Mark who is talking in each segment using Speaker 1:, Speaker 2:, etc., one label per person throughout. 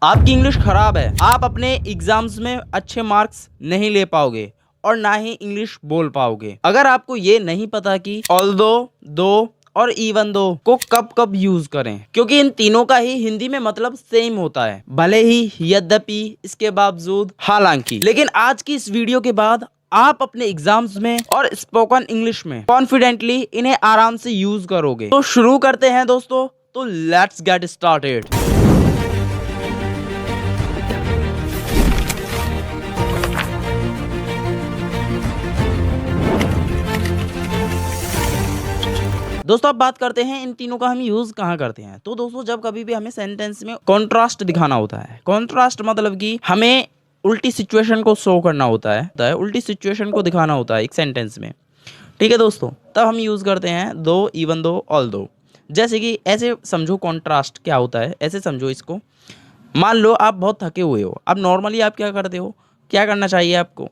Speaker 1: आपकी इंग्लिश खराब है, आप अपने एग्जाम्स में अच्छे मार्क्स नहीं ले पाओगे और ना ही इंग्लिश बोल पाओगे। अगर आपको ये नहीं पता कि ऑल्दो, दो और इवन दो को कब कब यूज करें, क्योंकि इन तीनों का ही हिंदी में मतलब सेम होता है, भले ही, यद्यपि, इसके बावजूद, हालांकि। लेकिन आज की इस वीडियो के बाद आप अपने एग्जाम्स में और स्पोकन इंग्लिश में कॉन्फिडेंटली इन्हें आराम से यूज करोगे। तो शुरू करते हैं दोस्तों, तो लेट्स गेट स्टार्टेड। दोस्तों अब बात करते हैं इन तीनों का हम यूज कहाँ करते हैं। तो दोस्तों जब कभी भी हमें सेंटेंस में कॉन्ट्रास्ट दिखाना होता है, कॉन्ट्रास्ट मतलब कि हमें उल्टी सिचुएशन को शो करना होता है, उल्टी सिचुएशन को दिखाना होता है एक सेंटेंस में, ठीक है दोस्तों, तब हम यूज करते हैं दो, इवन दो, ऑल दो। जैसे कि ऐसे समझो कॉन्ट्रास्ट क्या होता है, ऐसे समझो इसको। मान लो आप बहुत थके हुए हो, अब नॉर्मली आप क्या करते हो, क्या करना चाहिए आपको?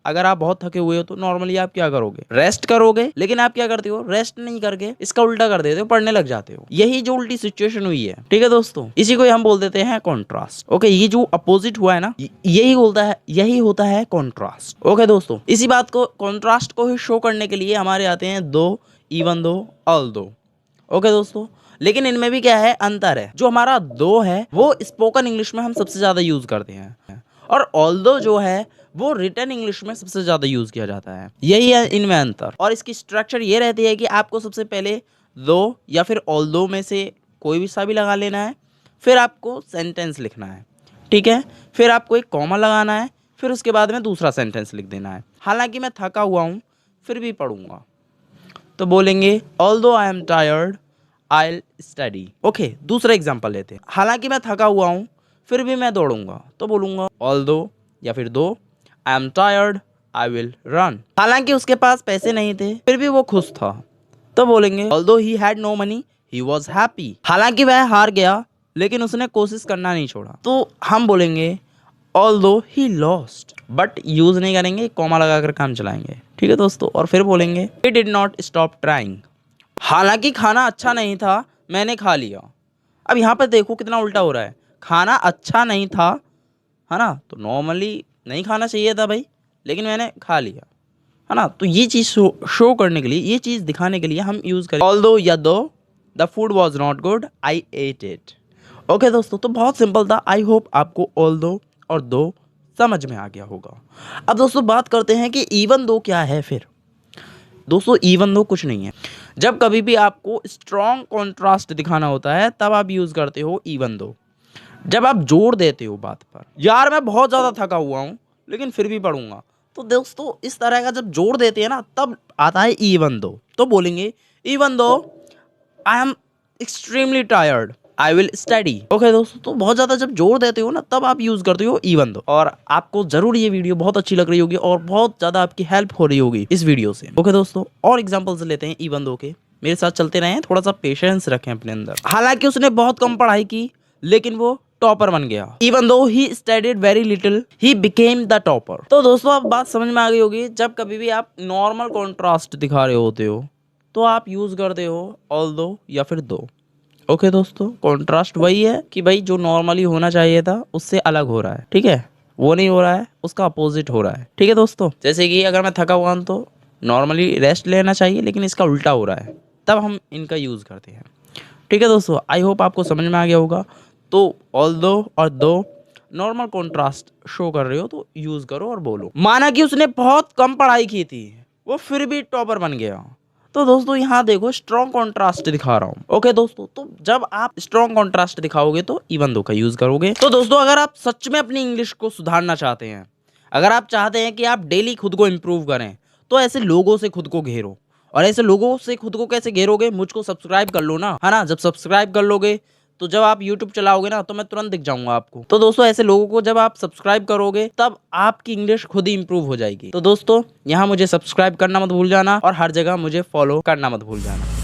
Speaker 1: अगर आप बहुत थके हुए हो तो नॉर्मली आप क्या करोगे? रेस्ट करोगे। लेकिन आप क्या करते हो, रेस्ट नहीं करके इसका उल्टा कर देते हो, पढ़ने लग जाते हो। यही जो उल्टी सिचुएशन हुई है, ठीक है दोस्तों, इसी को हम बोल देते हैं कॉन्ट्रास्ट। ओके, ये जो अपोजिट हुआ है ना, यही होता है कॉन्ट्रास्ट। ओके दोस्तों, इसी बात को, कॉन्ट्रास्ट को ही शो करने के लिए हमारे आते हैं दो, इवन दो, ऑल दो। ओके दोस्तों, लेकिन इनमें भी क्या है, अंतर है। जो हमारा दो है वो स्पोकन इंग्लिश में हम सबसे ज्यादा यूज करते हैं, और ऑल दो जो है वो रिटन इंग्लिश में सबसे ज्यादा यूज किया जाता है। यही है इनमें अंतर। और इसकी स्ट्रक्चर ये रहती है कि आपको सबसे पहले दो या फिर ऑल दो में से कोई भी सा भी लगा लेना है, फिर आपको सेंटेंस लिखना है, ठीक है, फिर आपको एक कॉमा लगाना है, फिर उसके बाद में दूसरा सेंटेंस लिख देना है। हालांकि मैं थका हुआ हूँ फिर भी पढ़ूंगा, तो बोलेंगे although I am tired I will study. Okay, दूसरा एग्जाम्पल लेते हैं। हालांकि मैं थका हुआ हूँ फिर भी मैं दौड़ूंगा, तो बोलूंगा ऑल्दो या फिर दो I am tired I will run. हालांकि उसके पास पैसे नहीं थे फिर भी वो खुश था, तो बोलेंगे although he had no money he was happy. हालांकि वह हार गया लेकिन उसने कोशिश करना नहीं छोड़ा, तो हम बोलेंगे although he lost, but use नहीं करेंगे, कॉमा लगाकर काम चलाएंगे, ठीक है दोस्तों। और फिर बोलेंगे he did not stop trying. हालांकि खाना अच्छा नहीं था मैंने खा लिया। अब यहाँ पर देखो कितना उल्टा हो रहा है, खाना अच्छा नहीं था, है ना, तो नॉर्मली नहीं खाना चाहिए था भाई, लेकिन मैंने खा लिया, है ना। तो ये चीज़ शो करने के लिए, ये चीज़ दिखाने के लिए हम यूज़ करें ऑल्दो या दो the food was not good I at it. Okay दोस्तों, तो बहुत सिंपल था। आई होप आपको ऑल्दो और दो समझ में आ गया होगा। अब दोस्तों बात करते हैं कि इवन दो क्या है। फिर दोस्तों इवन दो कुछ नहीं है। जब कभी भी आपको स्ट्रॉन्ग कॉन्ट्रास्ट दिखाना होता है तब आप यूज़ करते हो इवन दो। जब आप जोड़ देते हो बात पर, यार मैं बहुत ज़्यादा थका हुआ हूँ लेकिन फिर भी पढ़ूंगा, तो दोस्तों इस तरह का जब जोड़ देते हैं ना तब आता है इवन दो। तो बोलेंगे even though I am extremely tired I will study. Okay दोस्तों, तो बहुत ज़्यादा जब जोड़ देते हो ना तब आप यूज़ करते हो इवन दो। और आपको ज़रूर ये वीडियो बहुत अच्छी लग रही होगी और बहुत ज़्यादा आपकी हेल्प हो रही होगी इस वीडियो से। ओके दोस्तों, और एग्जाम्पल्स लेते हैं इवन दो के, मेरे साथ चलते रहें, थोड़ा सा पेशेंस रखें अपने अंदर। हालांकि उसने बहुत कम पढ़ाई की लेकिन वो टॉपर बन गया। Even though he studied very little he became the topper. तो दोस्तों अब बात समझ में आ गई होगी। जब कभी भी आप नॉर्मल कॉन्ट्रास्ट दिखा रहे होते हो तो आप यूज करते हो ऑल्दो या फिर दो। ओके दोस्तों, कॉन्ट्रास्ट वही है कि भाई जो नॉर्मली होना चाहिए था उससे अलग हो रहा है, ठीक है, वो नहीं हो रहा है, उसका अपोजिट हो रहा है, ठीक है दोस्तों। जैसे कि अगर मैं थका हुआ हूं तो नॉर्मली रेस्ट लेना चाहिए लेकिन इसका उल्टा हो रहा है, तब हम इनका यूज करते हैं, ठीक है दोस्तों। आई होप आपको समझ में आ गया होगा। तो ऑल्दो और दो नॉर्मल कॉन्ट्रास्ट शो कर रहे हो तो यूज करो और बोलो। माना कि उसने बहुत कम पढ़ाई की थी वो फिर भी टॉपर बन गया, तो दोस्तों यहाँ देखो स्ट्रॉन्ग कॉन्ट्रास्ट दिखा रहा हूँ। ओके दोस्तों, तो जब आप स्ट्रॉन्ग कॉन्ट्रास्ट दिखाओगे तो इवन दो का यूज करोगे। तो दोस्तों अगर आप सच में अपनी इंग्लिश को सुधारना चाहते हैं, अगर आप चाहते हैं कि आप डेली खुद को इम्प्रूव करें, तो ऐसे लोगों से खुद को घेरो। और ऐसे लोगों से खुद को कैसे घेरोगे, मुझको सब्सक्राइब कर लो ना, है ना। जब सब्सक्राइब कर लोगे तो जब आप YouTube चलाओगे ना तो मैं तुरंत दिख जाऊंगा आपको। तो दोस्तों ऐसे लोगों को जब आप सब्सक्राइब करोगे तब आपकी इंग्लिश खुद ही इंप्रूव हो जाएगी। तो दोस्तों यहाँ मुझे सब्सक्राइब करना मत भूल जाना और हर जगह मुझे फॉलो करना मत भूल जाना।